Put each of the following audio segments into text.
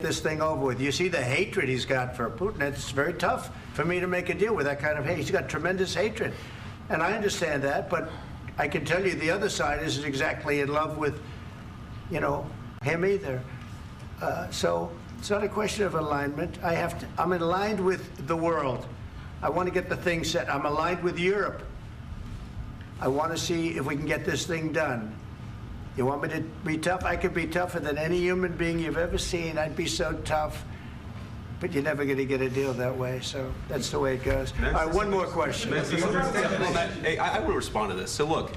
this thing over with. You see the hatred he's got for Putin. It's very tough for me to make a deal with that kind of hate. He's got tremendous hatred. And I understand that, but I can tell you the other side isn't exactly in love with, you know, him either. So it's not a question of alignment. I'm aligned with the world. I want to get the thing set. I'm aligned with Europe. I want to see if we can get this thing done. You want me to be tough? I could be tougher than any human being you've ever seen. I'd be so tough. But you're never going to get a deal that way, so that's the way it goes. All right, one more question. Hey, I will respond to this. So look,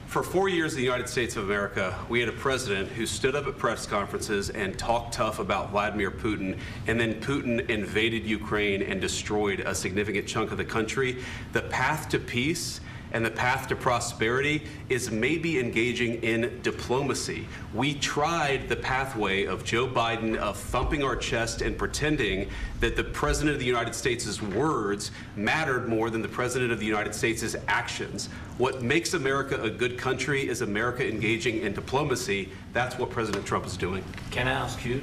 for 4 years in the United States of America, we had a president who stood up at press conferences and talked tough about Vladimir Putin, and then Putin invaded Ukraine and destroyed a significant chunk of the country. The path to peace and the path to prosperity is maybe engaging in diplomacy. We tried the pathway of Joe Biden of thumping our chest and pretending that the President of the United States' words mattered more than the President of the United States' actions. What makes America a good country is America engaging in diplomacy. That's what President Trump is doing. Can I ask you?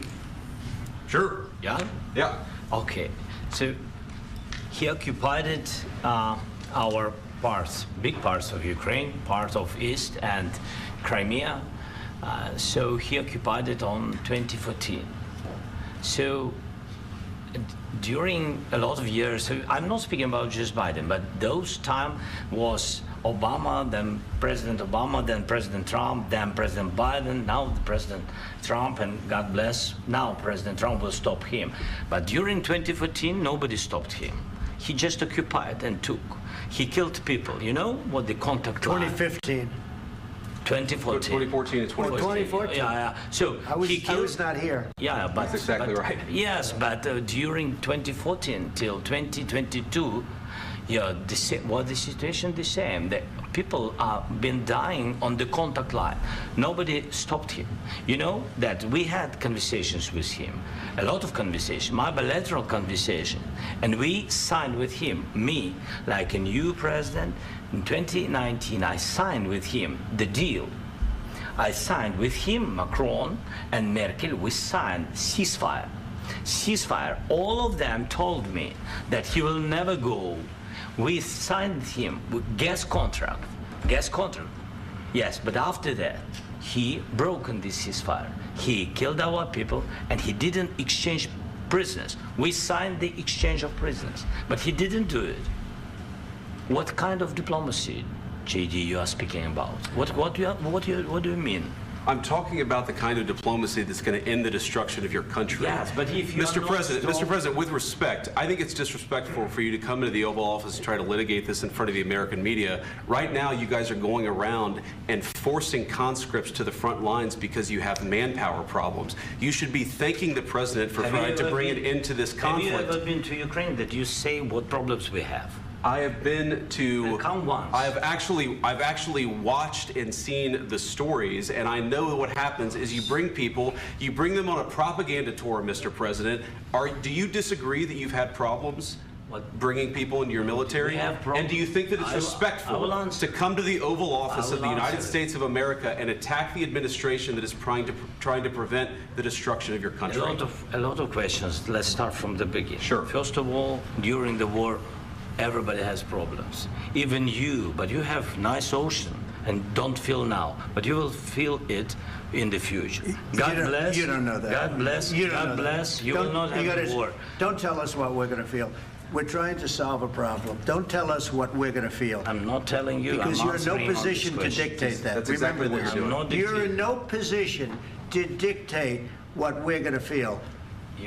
Sure. Yeah? Yeah. Okay. So he occupied it, our parts, big parts of Ukraine, part of East and Crimea. So he occupied it on 2014. So during a lot of years, so I'm not speaking about just Biden, but those time was Obama, then President Obama, then President Trump, then President Biden, now the President Trump, and God bless, now President Trump will stop him. But during 2014, nobody stopped him. He just occupied and took. He killed people. You know what the contact line? 2015. 2014. 2014 and 2014. 2014. Yeah. So I was not here. Yeah, but that's exactly right. Yes, but during 2014 till 2022, yeah, the situation the same. The people have been dying on the contact line. Nobody stopped him. You know that we had conversations with him, a lot of conversation, my bilateral conversation, and we signed with him, me, like a new president. In 2019, I signed with him the deal. I signed with him, Macron and Merkel, we signed ceasefire. Ceasefire, all of them told me that he will never go. We signed him with gas contract, yes, but after that, he broken this ceasefire. He killed our people and he didn't exchange prisoners. We signed the exchange of prisoners, but he didn't do it. What kind of diplomacy, JD, you are speaking about? What do you mean? I'm talking about the kind of diplomacy that's going to end the destruction of your country. Yes, but if you Mr. President, with respect, I think it's disrespectful for you to come into the Oval Office and try to litigate this in front of the American media. Right now, you guys are going around and forcing conscripts to the front lines because you have manpower problems. You should be thanking the President for trying to bring an end to this conflict. Have you ever been to Ukraine that you say what problems we have? I have been to. Count once. I've actually watched and seen the stories, and I know what happens is you bring them on a propaganda tour, Mr. President. Do you disagree that you've had problems bringing people into your military? And do you think that it's respectful to come to the Oval Office of the United States of America and attack the administration that is trying to prevent the destruction of your country? A lot of questions. Let's start from the beginning. Sure. First of all, during the war, everybody has problems, even you, but you have nice ocean and don't feel now, but you will feel it in the future. God bless. You don't know that. God bless. God bless. You will not have war. Don't tell us what we're going to feel. We're trying to solve a problem. Don't tell us what we're going to feel. I'm not telling you. Because you're in no position to dictate that. That's exactly what you're doing. You're in no position to dictate what we're going to feel.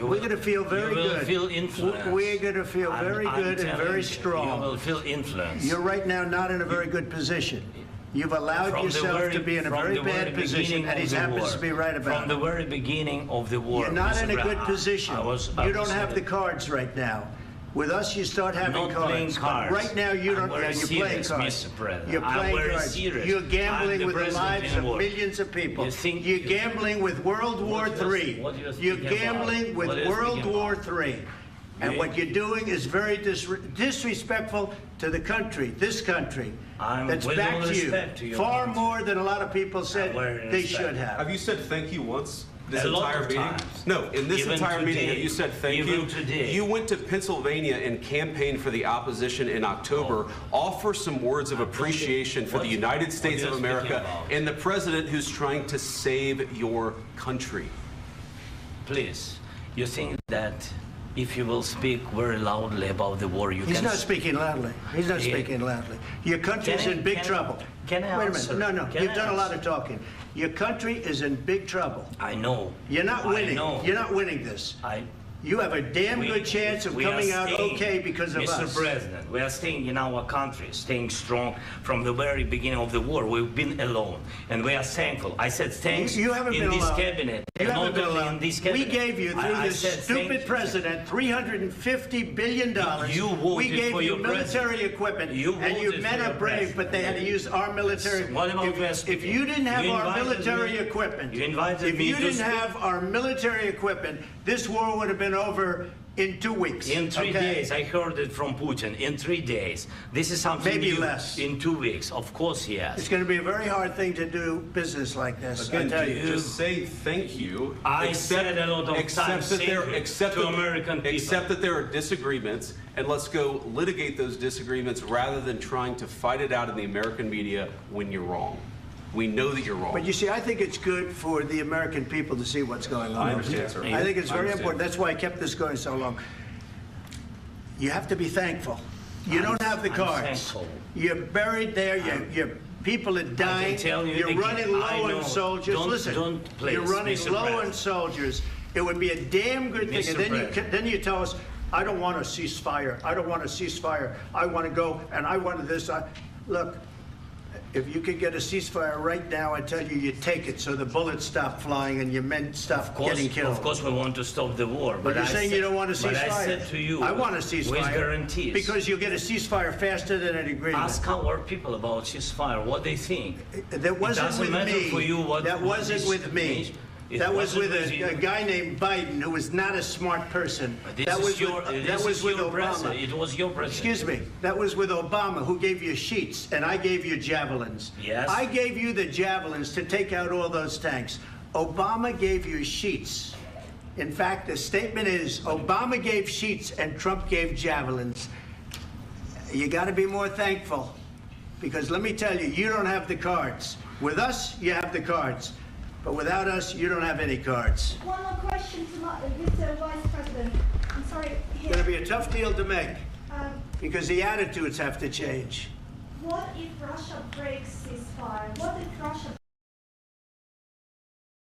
We're going to feel very good. You will feel influence. We're going to feel very good and very strong. You will feel influence. You're right now not in a very good position. You've allowed yourself to be in a very bad position, and he happens to be right about it. From the very beginning of the war. You're not in a good position. You don't have the cards right now. With us, you start having cards. Right now, you don't. You're playing cards. You're playing cards. You're gambling with the lives of millions of people. You're gambling with World War III. You're gambling with World War III. And what you're doing is very disrespectful to the country, this country, that's back to you, far more than a lot of people said they should have. Have you said thank you once? this A lot entire of meeting? times. No, in this Even entire meeting, today. have you said thank Even you? today. You went to Pennsylvania and campaigned for the opposition in October. Offer some words of appreciation for the United States what of you're speaking America about? and the president who's trying to save your country. Please, you think that if you will speak very loudly about the war, you He's can... not speaking loudly. He's not Yeah. speaking loudly. Your country's Can I- in big can I- trouble. can I Wait a answer? minute. No, Can you've I done a lot answer? of talking. Your country is in big trouble. I know. You're not winning. I know. You're not winning this. You have a damn We- good chance of we are coming out staying, okay because of Mr. us. President, we are staying in our country, staying strong from the very beginning of the war. We've been alone, and we are thankful. I said thanks You haven't in been this alone. cabinet. You and haven't not been only alone. in this We cabinet. gave you, through I this said stupid thank you. president, $350 billion. You voted we gave for you your military president. equipment, You and your voted men for are your brave, president. but they had to use our military. What about if West you didn't have You our invited military me- equipment, you invited if me you to didn't speak- have our military equipment, this war would have been over in 2 weeks. In 3 okay? days, I heard it from Putin. In 3 days, this is something Maybe new. less. In 2 weeks, of course, It's yes. going to be a very hard thing to do business like this. I Again, tell you. just say thank you. I said a lot of accept times that thank there, you accept to that- American people. Accept that there are disagreements, and let's go litigate those disagreements rather than trying to fight it out in the American media when you're wrong. We know that you're wrong. But you see, I think it's good for the American people to see what's going on. I understand, sir. I think it's I very understand. important. That's why I kept this going so long. You have to be thankful. You don't have the I'm cards. thankful. You're buried there. Your people are dying. tell you You're again, running low I know. on soldiers. Don't- Listen, don't, please, you're running Mr. low on President. soldiers. It would be a damn good thing. Mr. And then President. then you tell us, I don't want a ceasefire. I don't want a ceasefire. I want to go and I want this. Look. If you could get a ceasefire right now, I tell you, you take it so the bullets stop flying and your men stop getting killed. Of course, we want to stop the war. But you're I saying said- you don't want a ceasefire. But I said to you, I want a ceasefire. with guarantees. Because you'll get a ceasefire faster than an agreement. Ask our people about ceasefire, what they think. That wasn't doesn't with matter me. for you what- that what wasn't this with me. means. It That was with wasn't with you. a guy named Biden who was not a smart person. That was with Obama. president. It was your president. Excuse me. That was with Obama, who gave you sheets, and I gave you javelins. Yes. I gave you the javelins to take out all those tanks. Obama gave you sheets. In fact, the statement is Obama gave sheets and Trump gave javelins. You got to be more thankful, because let me tell you, you don't have the cards. With us, you have the cards. But without us, you don't have any cards. One more question to Mr. Vice President. I'm sorry. It's going to be a tough deal to make, Um, because the attitudes have to change. what if Russia breaks ceasefire? What if Russia